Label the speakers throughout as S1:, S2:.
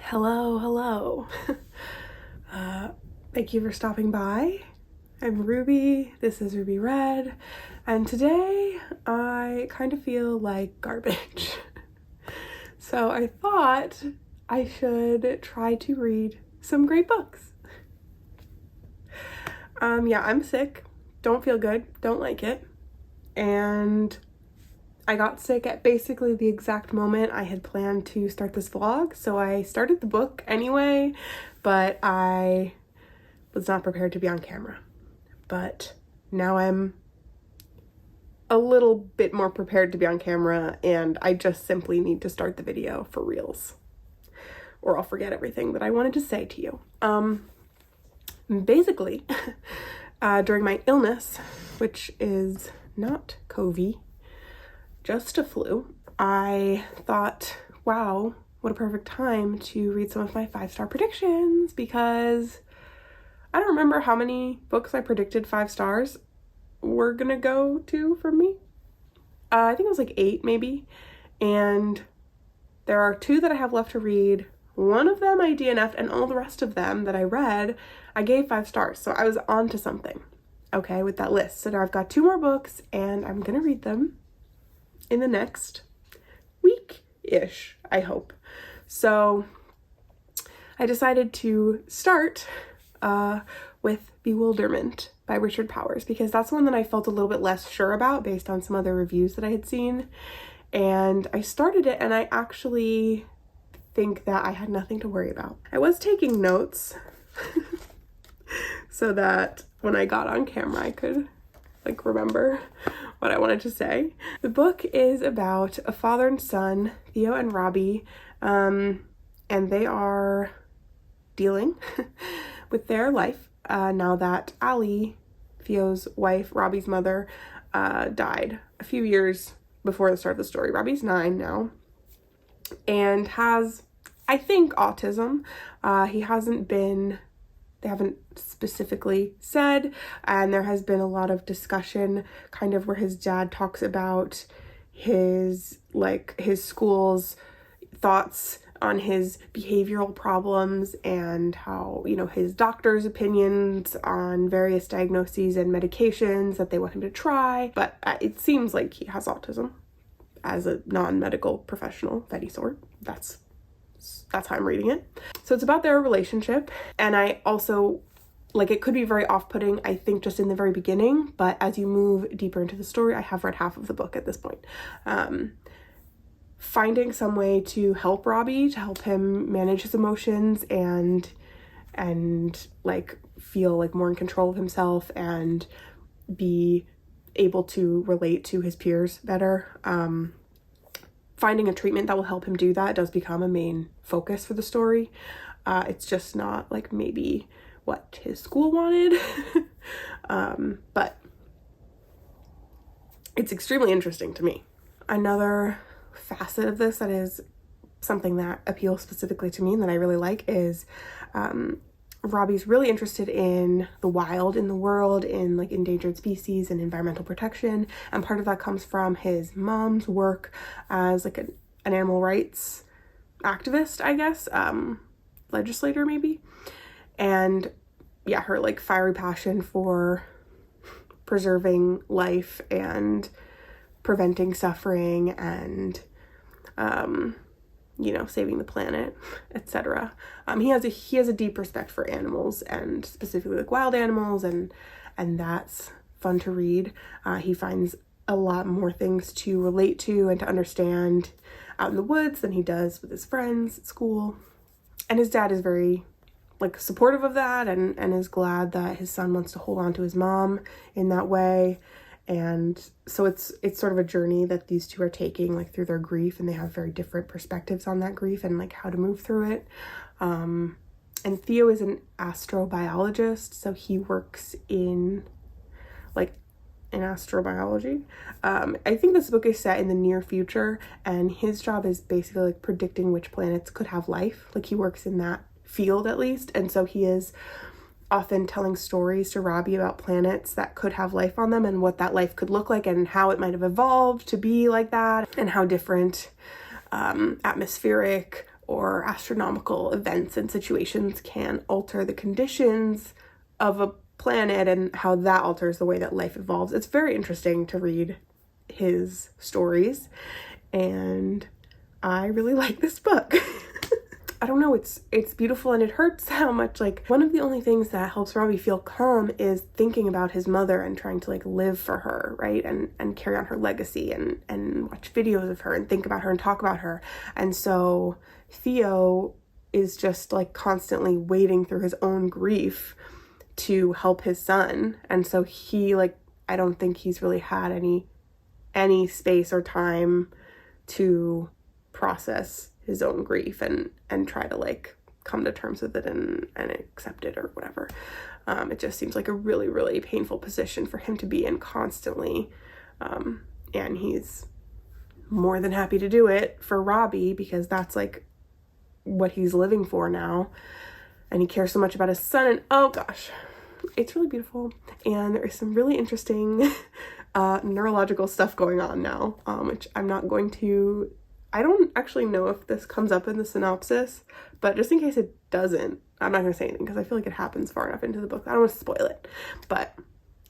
S1: Hello. Thank you for stopping by. I'm Ruby, this is Ruby Red, and today I kind of feel like garbage. So I thought I should try to read some great books. I'm sick, don't feel good, don't like it, and I got sick at basically the exact moment I had planned to start this vlog, so I started the book anyway, but I was not prepared to be on camera. But now I'm a little bit more prepared to be on camera, and I just simply need to start the video for reals, or I'll forget everything that I wanted to say to you. Basically, during my illness, which is not COVID, just a flu, I thought, wow, what a perfect time to read some of my 5-star predictions, because I don't remember how many books I predicted 5 stars were gonna go to from me. I think it was like 8 maybe, and there are 2 that I have left to read. One of them I DNF'd, and all the rest of them that I read, I gave 5 stars, so I was on to something, okay, with that list. So now I've got 2 more books, and I'm gonna read them in the next week-ish, I hope. So I decided to start with Bewilderment by Richard Powers, because that's one that I felt a little bit less sure about based on some other reviews that I had seen. And I started it, and I actually think that I had nothing to worry about. I was taking notes so that when I got on camera I could remember what I wanted to say. The book is about a father and son, Theo and Robbie, and they are dealing with their life now that Allie, Theo's wife, Robbie's mother, died a few years before the start of the story. Robbie's 9 now and has, I think, autism. They haven't specifically said, and there has been a lot of discussion kind of where his dad talks about his school's thoughts on his behavioral problems and how, his doctor's opinions on various diagnoses and medications that they want him to try. But it seems like he has autism as a non-medical professional of any sort. That's how I'm reading it. So it's about their relationship, and I also, it could be very off-putting, I think, just in the very beginning, but as you move deeper into the story, I have read half of the book at this point. Finding some way to help Robbie, to help him manage his emotions and feel more in control of himself and be able to relate to his peers better. Finding a treatment that will help him do that does become a main focus for the story. It's just not maybe what his school wanted, but it's extremely interesting to me. Another facet of this that is something that appeals specifically to me and that I really like is Robbie's really interested in the wild, in the world, in endangered species and environmental protection, and part of that comes from his mom's work as an animal rights activist, I guess, legislator maybe, and yeah, her fiery passion for preserving life and preventing suffering and saving the planet, etc. He has a deep respect for animals, and specifically wild animals, and that's fun to read. He finds a lot more things to relate to and to understand out in the woods than he does with his friends at school. And his dad is very supportive of that and is glad that his son wants to hold on to his mom in that way. And so it's sort of a journey that these two are taking through their grief, and they have very different perspectives on that grief and how to move through it. And Theo is an astrobiologist, so he works in astrobiology. I think this book is set in the near future, and his job is basically predicting which planets could have life. He works in that field at least, and so he is often telling stories to Robbie about planets that could have life on them and what that life could look like and how it might have evolved to be like that, and how different atmospheric or astronomical events and situations can alter the conditions of a planet and how that alters the way that life evolves. It's very interesting to read his stories, and I really like this book. I don't know, it's beautiful, and it hurts how much, like, one of the only things that helps Robbie feel calm is thinking about his mother and trying to, like, live for her, right? And carry on her legacy and watch videos of her and think about her and talk about her. And so Theo is just, like, constantly wading through his own grief to help his son. And so he, like, I don't think he's really had any space or time to process his own grief and try to, like, come to terms with it and accept it or whatever. It just seems like a really, really painful position for him to be in constantly. And he's more than happy to do it for Robbie, because that's, like, what he's living for now. And he cares so much about his son, and oh gosh, it's really beautiful. And there is some really interesting neurological stuff going on now, which I'm not going to, I don't actually know if this comes up in the synopsis, but just in case it doesn't, I'm not going to say anything because I feel like it happens far enough into the book. I don't want to spoil it, but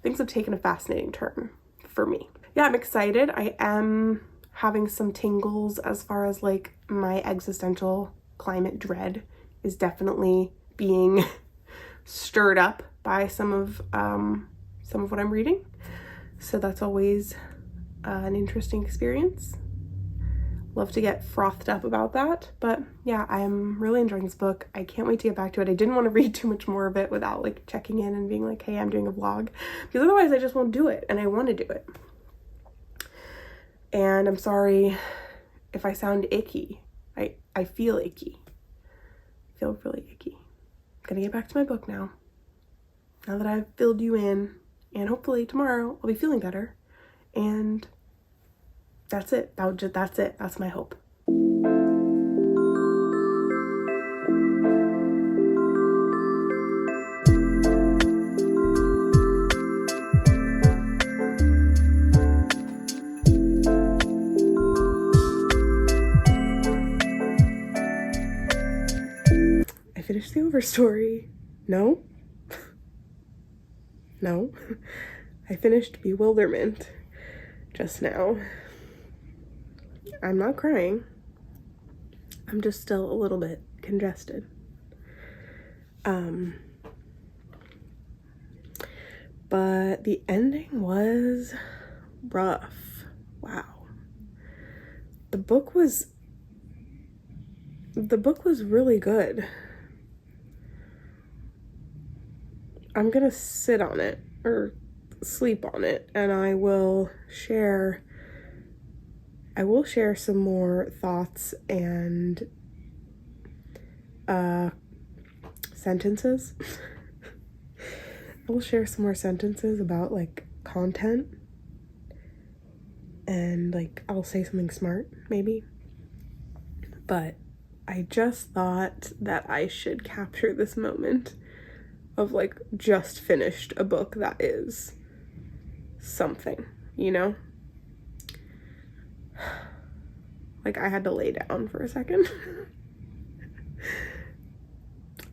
S1: things have taken a fascinating turn for me. Yeah, I'm excited. I am having some tingles as far as, like, my existential climate dread is definitely being stirred up by some of what I'm reading. So that's always an interesting experience. Love to get frothed up about that. But yeah, I'm really enjoying this book. I can't wait to get back to it. I didn't want to read too much more of it without, like, checking in and being like, hey, I'm doing a vlog, because otherwise I just won't do it, and I want to do it. And I'm sorry if I sound icky. I feel icky. I feel really icky. I'm gonna get back to my book now that I've filled you in, and hopefully tomorrow I'll be feeling better. And that's it. That's it. That's my hope. I finished the Overstory. No. No. I finished Bewilderment just now. I'm not crying. I'm just still a little bit congested. But the ending was rough. Wow. The book was really good. I'm gonna sit on it or sleep on it, and I will share some more thoughts and sentences. I will share some more sentences about, like, content, and, like, I'll say something smart maybe. But I just thought that I should capture this moment of, like, just finished a book that is something, you know? Like, I had to lay down for a second.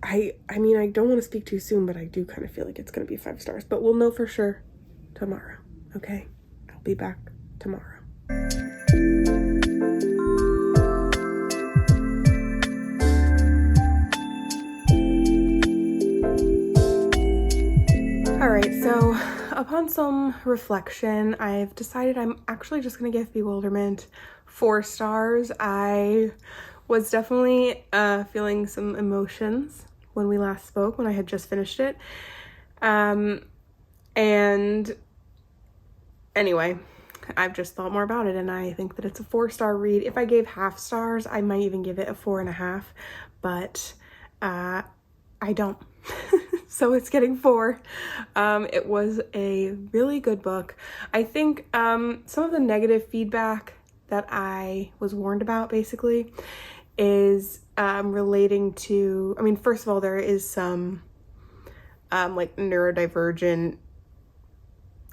S1: I mean, I don't want to speak too soon, but I do kind of feel like it's going to be 5 stars. But we'll know for sure tomorrow, okay? I'll be back tomorrow. Alright, so upon some reflection, I've decided I'm actually just going to give Bewilderment 4 stars. I was definitely feeling some emotions when we last spoke, when I had just finished it. And anyway, I've just thought more about it, and I think that it's a 4-star read. If I gave half stars, I might even give it a 4.5, but I don't. So it's getting 4. It was a really good book. I think some of the negative feedback that I was warned about, basically, is relating to, I mean, first of all, there is some like neurodivergent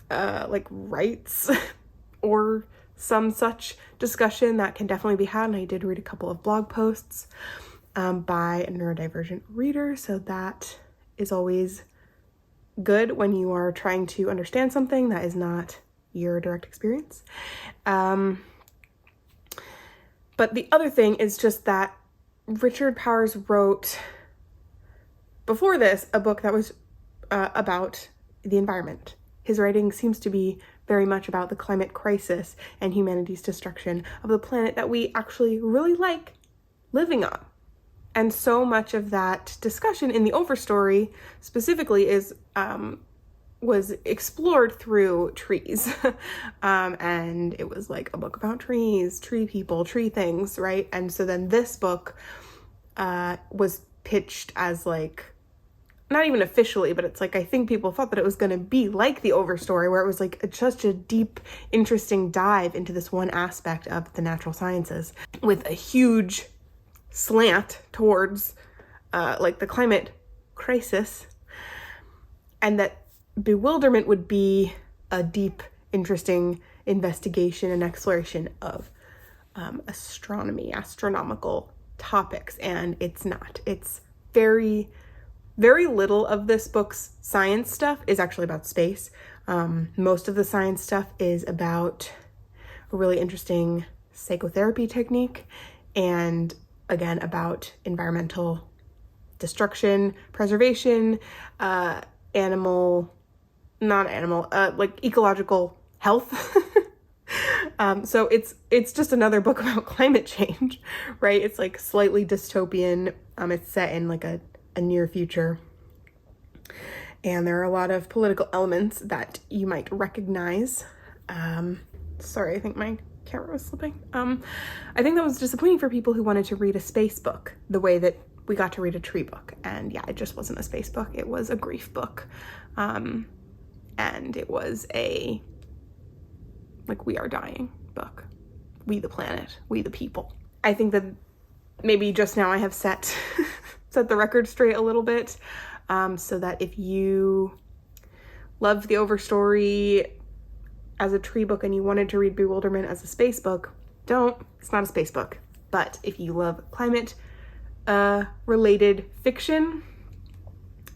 S1: like rights or some such discussion that can definitely be had, and I did read a couple of blog posts by a neurodivergent reader, so that is always good when you are trying to understand something that is not your direct experience. But the other thing is just that Richard Powers wrote, before this, a book that was about the environment. His writing seems to be very much about the climate crisis and humanity's destruction of the planet that we actually really like living on. And so much of that discussion in the overstory specifically was explored through trees. And it was like a book about trees, tree people, tree things, right? And so then this book was pitched as like, not even officially, but it's like, I think people thought that it was going to be like the overstory, where it was like such a deep, interesting dive into this one aspect of the natural sciences with a huge slant towards like the climate crisis, and that bewilderment would be a deep, interesting investigation and exploration of astronomical topics. And it's not. It's very, very little of this book's science stuff is actually about space. Most of the science stuff is about a really interesting psychotherapy technique, and again, about environmental destruction, preservation, like ecological health. So it's just another book about climate change, right? It's like slightly dystopian. It's set in like a near future. And there are a lot of political elements that you might recognize. Sorry, I think my camera was slipping. I think that was disappointing for people who wanted to read a space book the way that we got to read a tree book. And yeah, it just wasn't a space book. It was a grief book. And it was a, like, we are dying book. We the planet, we the people. I think that maybe just now I have set the record straight a little bit, so that if you loved the overstory as a tree book and you wanted to read Bewilderment as a space book, don't. It's not a space book. But if you love climate related fiction,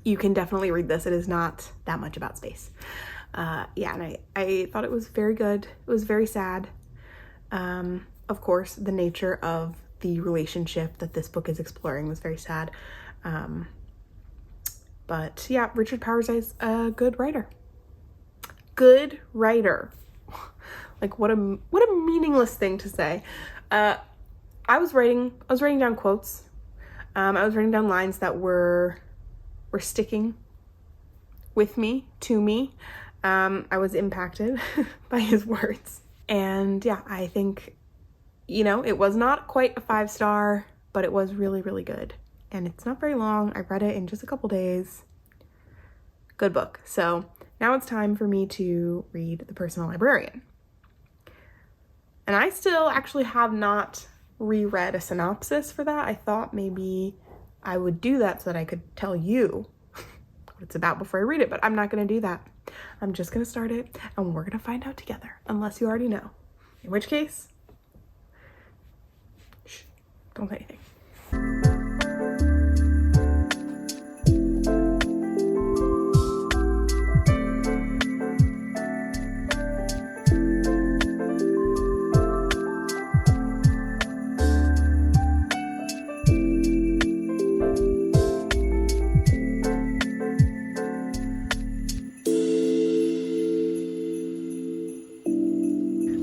S1: you can definitely read this. It is not that much about space. Yeah, and I thought it was very good. It was very sad. Of course, the nature of the relationship that this book is exploring was very sad. But yeah, Richard Powers is a good writer. Good writer. Like, what a meaningless thing to say. I was writing down quotes. I was writing down lines that were sticking with me, to me. I was impacted by his words. And yeah, I think, it was not quite a 5-star, but it was really, really good. And it's not very long. I read it in just a couple days. Good book. So now it's time for me to read The Personal Librarian. And I still actually have not reread a synopsis for that. I thought maybe I would do that so that I could tell you what it's about before I read it, but I'm not going to do that. I'm just going to start it, and we're going to find out together, unless you already know. In which case, shh, don't say anything.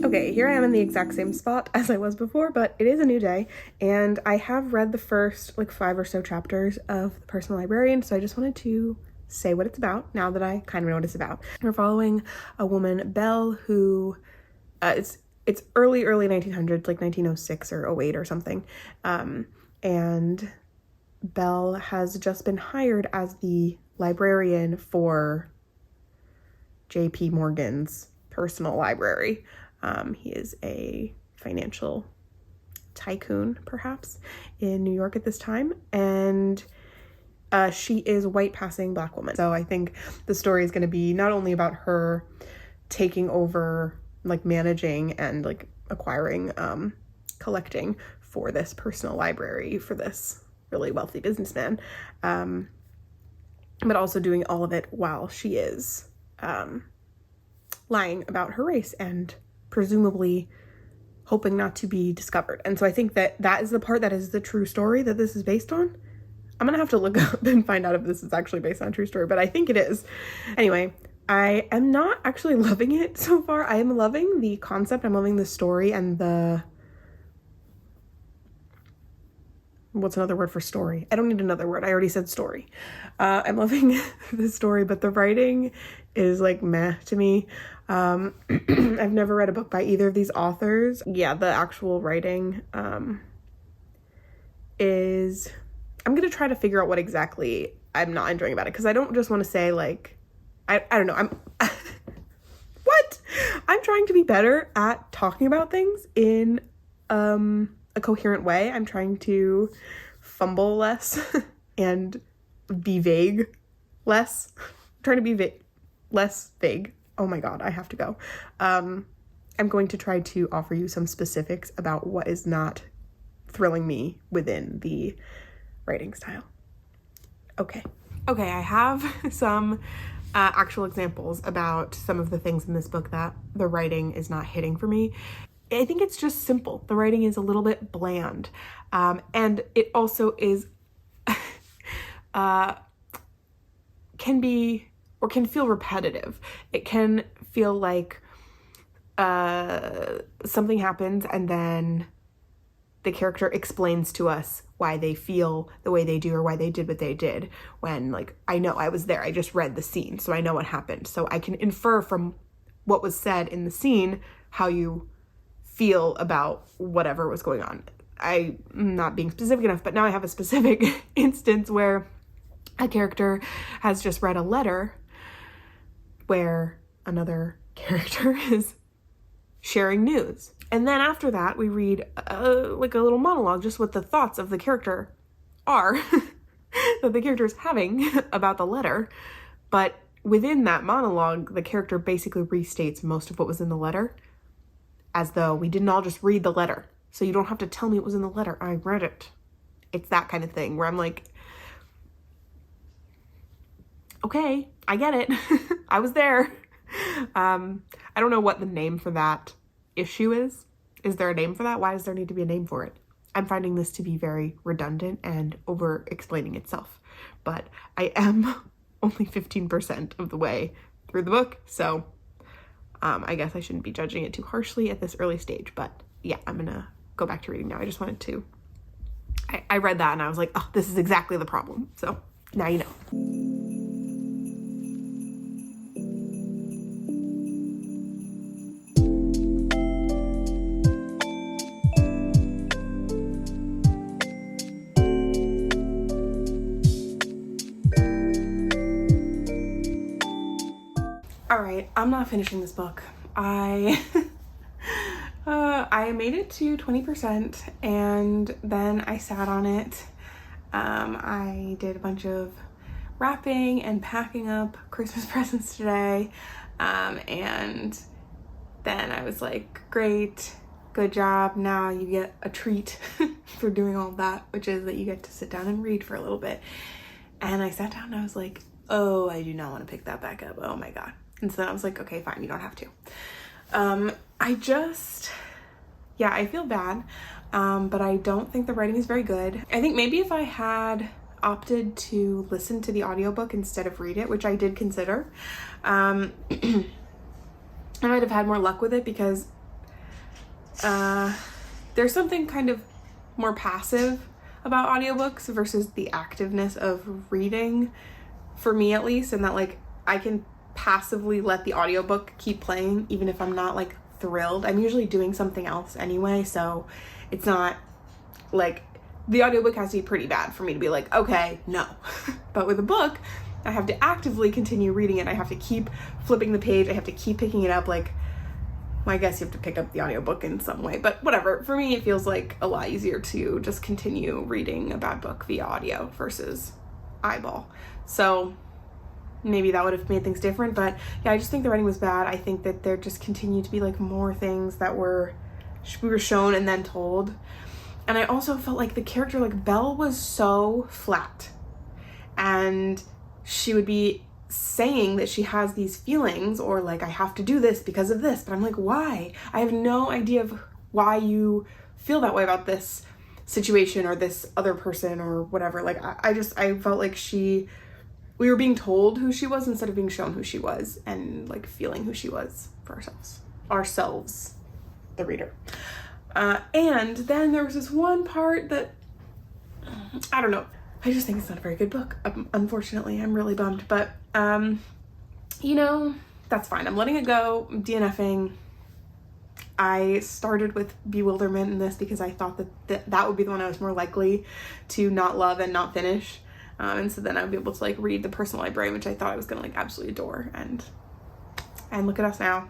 S1: Okay, here I am in the exact same spot as I was before, but it is a new day, and I have read the first 5 or so chapters of The Personal Librarian, so I just wanted to say what it's about now that I kind of know what it's about. We're following a woman, Belle, who it's early 1900s, like 1906 or 08 or something, and Belle has just been hired as the librarian for J.P. Morgan's personal library. He is a financial tycoon, perhaps, in New York at this time, and she is a white passing Black woman. So I think the story is going to be not only about her taking over like managing and like acquiring, collecting for this personal library for this really wealthy businessman. But also doing all of it while she is lying about her race and presumably hoping not to be discovered. And so I think that that is the part that is the true story that this is based on. I'm gonna have to look up and find out if this is actually based on a true story, but I think it is. Anyway, I am not actually loving it so far. I am loving the concept. I'm loving the story and the... What's another word for story? I don't need another word. I already said story. I'm loving the story, but the writing is like meh to me. I've never read a book by either of these authors. Yeah, the actual writing is... I'm going to try to figure out what exactly I'm not enjoying about it, because I don't just want to say like... I don't know. I'm... What? I'm trying to be better at talking about things in a coherent way. I'm trying to fumble less and be vague less. I'm trying to be less vague. Oh my God, I have to go. I'm going to try to offer you some specifics about what is not thrilling me within the writing style. Okay, I have some actual examples about some of the things in this book that the writing is not hitting for me. I think it's just simple. The writing is a little bit bland. And it also is, can be, or can feel repetitive. It can feel like something happens and then the character explains to us why they feel the way they do or why they did what they did, when like, I know I was there, I just read the scene, so I know what happened. So I can infer from what was said in the scene how you feel about whatever was going on. I'm not being specific enough, but now I have a specific instance where a character has just read a letter where another character is sharing news. And then after that, we read like a little monologue, just what the thoughts of the character are, that the character is having about the letter. But within that monologue, the character basically restates most of what was in the letter, as though we didn't all just read the letter. So you don't have to tell me what was in the letter. I read it. It's that kind of thing where I'm like, okay, I get it. I was there. I don't know what the name for that issue is. Is there a name for that? Why does there need to be a name for it? I'm finding this to be very redundant and over explaining itself, but I am only 15% of the way through the book. So I guess I shouldn't be judging it too harshly at this early stage, but yeah, I'm gonna go back to reading now. I just wanted to, I read that and I was like, oh, this is exactly the problem. So now you know. All right, I'm not finishing this book. I made it to 20% and then I sat on it. I did a bunch of wrapping and packing up Christmas presents today. And then I was like, great, good job. Now you get a treat for doing all that, which is that you get to sit down and read for a little bit. And I sat down and I was like, oh, I do not want to pick that back up. Oh my God. And so I was like, okay, fine, you don't have to. I feel bad, but I don't think the writing is very good. I think maybe if I had opted to listen to the audiobook instead of read it, which I did consider, I might have had more luck with it, because there's something kind of more passive about audiobooks versus the activeness of reading, for me at least, and that like I can passively let the audiobook keep playing even if I'm not like thrilled. I'm usually doing something else anyway, so it's not like the audiobook has to be pretty bad for me to be like, okay, no. But with a book, I have to actively continue reading it. I have to keep flipping the page. I have to keep picking it up. Like, well, I guess you have to pick up the audiobook in some way, but whatever. For me, it feels like a lot easier to just continue reading a bad book via audio versus eyeball. So maybe that would have made things different. But yeah, I just think the writing was bad. I think that there just continued to be like more things that we were shown and then told. And I also felt like the character, like Belle, was so flat, and she would be saying that she has these feelings, or like, I have to do this because of this, but I'm like, why? I have no idea of why you feel that way about this situation or this other person or whatever. Like, I felt like we were being told who she was instead of being shown who she was, and like feeling who she was for ourselves, the reader. And then there was this one part that, I don't know, I just think it's not a very good book. Unfortunately, I'm really bummed, but you know, that's fine. I'm letting it go. I'm DNFing. I started with Bewilderment in this because I thought that would be the one I was more likely to not love and not finish. And so then I would be able to like read The Personal Librarian, which I thought I was gonna like absolutely adore. And look at us now.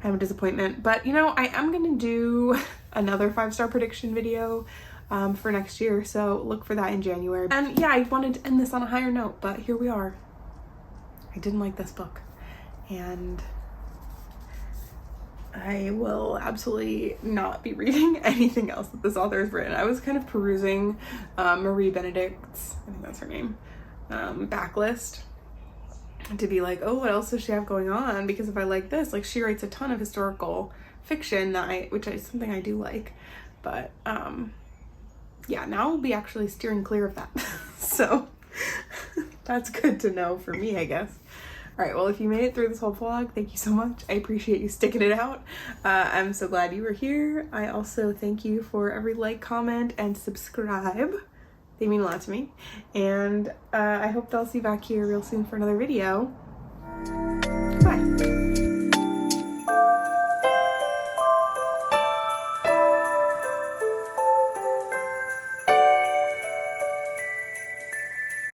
S1: Kind of a disappointment. But you know, I am gonna do another 5-star prediction video for next year, so look for that in January. And yeah, I wanted to end this on a higher note, but here we are. I didn't like this book, and I will absolutely not be reading anything else that this author has written. I was kind of perusing Marie Benedict's, I think that's her name, backlist to be like, oh, what else does she have going on? Because if I like this, like, she writes a ton of historical fiction which is something I do like, but yeah, now I'll be actually steering clear of that. So that's good to know for me, I guess. All right, well, if you made it through this whole vlog, thank you so much. I appreciate you sticking it out. I'm so glad you were here. I also thank you for every like, comment, and subscribe. They mean a lot to me. And I hope that I'll see you back here real soon for another video.